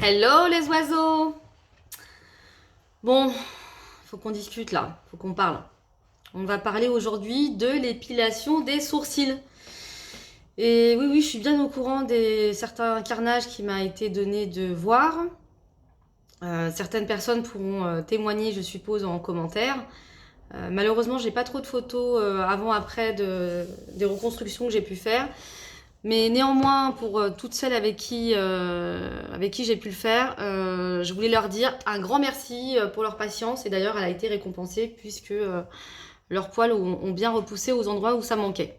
Hello les oiseaux. Bon, faut qu'on discute là, faut qu'on parle. On va parler aujourd'hui de l'épilation des sourcils. Et oui, je suis bien au courant des certains carnages qui m'a été donné de voir. Certaines personnes pourront témoigner, je suppose, en commentaire. Malheureusement, j'ai pas trop de photos avant-après des reconstructions que j'ai pu faire. Mais néanmoins, pour toutes celles avec qui j'ai pu le faire, je voulais leur dire un grand merci pour leur patience. Et d'ailleurs, elle a été récompensée puisque leurs poils ont bien repoussé aux endroits où ça manquait.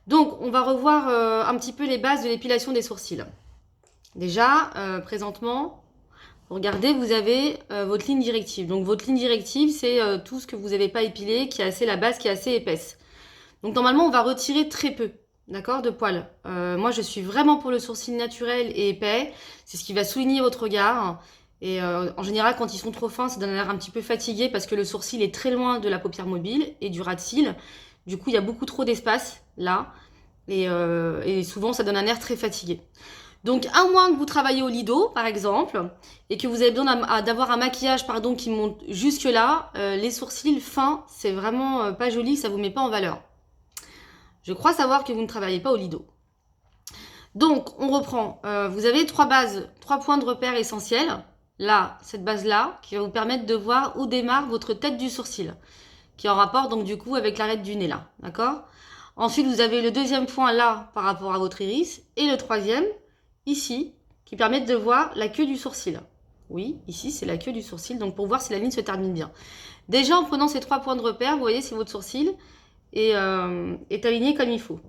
Donc, on va revoir un petit peu les bases de l'épilation des sourcils. Déjà, présentement, regardez, vous avez votre ligne directive. Donc, votre ligne directive, c'est tout ce que vous n'avez pas épilé, qui est assez la base, qui est assez épaisse. Donc, normalement, on va retirer très peu. D'accord, de poils. Moi, je suis vraiment pour le sourcil naturel et épais. C'est ce qui va souligner votre regard. Et en général, quand ils sont trop fins, ça donne un air un petit peu fatigué parce que le sourcil est très loin de la paupière mobile et du ras de cils. Du coup, il y a beaucoup trop d'espace là. Et souvent, ça donne un air très fatigué. Donc, à moins que vous travaillez au lido, par exemple, et que vous avez besoin d'avoir un maquillage qui monte jusque là, les sourcils fins, c'est vraiment pas joli, ça vous met pas en valeur. Je crois savoir que vous ne travaillez pas au lido. Donc, on reprend. Vous avez trois points de repère essentiels. Là, cette base-là, qui va vous permettre de voir où démarre votre tête du sourcil, qui est en rapport, donc, du coup, avec l'arête du nez, là. D'accord? Ensuite, vous avez le deuxième point, là, par rapport à votre iris. Et le troisième, ici, qui permet de voir la queue du sourcil. Oui, ici, c'est la queue du sourcil, donc pour voir si la ligne se termine bien. Déjà, en prenant ces trois points de repère, vous voyez si votre sourcil est aligné comme il faut.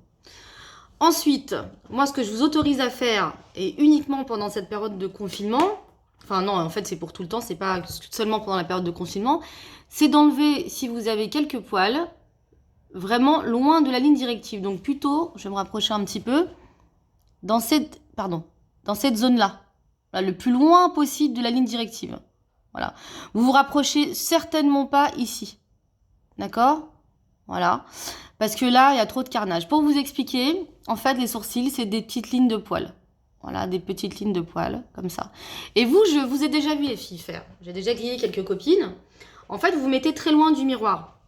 Ensuite, moi, ce que je vous autorise à faire, et uniquement pendant cette période de confinement, enfin non, en fait, c'est pour tout le temps, c'est pas seulement pendant la période de confinement, c'est d'enlever, si vous avez quelques poils, vraiment loin de la ligne directive. Donc plutôt, je vais me rapprocher un petit peu, dans cette zone-là, le plus loin possible de la ligne directive. Voilà. Vous vous rapprochez certainement pas ici. D'accord ? Voilà. Parce que là, il y a trop de carnage. Pour vous expliquer, en fait, les sourcils, c'est des petites lignes de poils. Voilà, des petites lignes de poils, comme ça. Et vous, je vous ai déjà vu les filles faire. J'ai déjà grillé quelques copines. En fait, vous vous mettez très loin du miroir.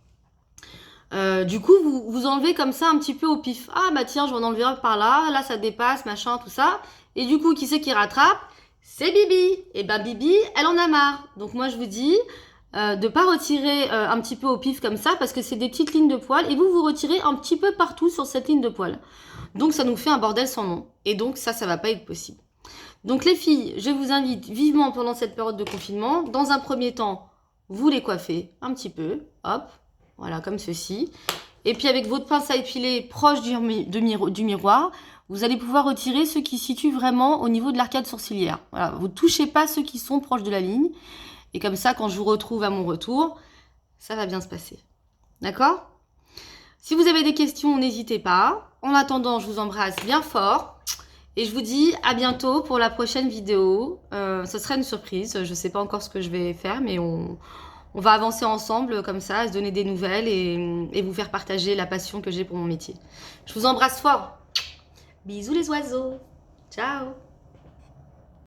Du coup, vous enlevez comme ça un petit peu au pif. Ah, bah tiens, je vais en enlever un par là. Là, ça dépasse, machin, tout ça. Et du coup, qui c'est qui rattrape? C'est Bibi. Et bah, Bibi, elle en a marre. Donc, moi, je vous dis de ne pas retirer un petit peu au pif comme ça parce que c'est des petites lignes de poils et vous retirez un petit peu partout sur cette ligne de poils. Donc, ça nous fait un bordel sans nom. Et donc, ça va pas être possible. Donc, les filles, je vous invite vivement pendant cette période de confinement, dans un premier temps, vous les coiffez un petit peu. Hop. Voilà, comme ceci. Et puis avec votre pince à épiler proche du miroir, vous allez pouvoir retirer ceux qui se situent vraiment au niveau de l'arcade sourcilière. Voilà, vous ne touchez pas ceux qui sont proches de la ligne. Et comme ça, quand je vous retrouve à mon retour, ça va bien se passer. D'accord ? Si vous avez des questions, n'hésitez pas. En attendant, je vous embrasse bien fort. Et je vous dis à bientôt pour la prochaine vidéo. Ce sera une surprise. Je ne sais pas encore ce que je vais faire, mais on va avancer ensemble comme ça, se donner des nouvelles et vous faire partager la passion que j'ai pour mon métier. Je vous embrasse fort. Bisous les oiseaux. Ciao.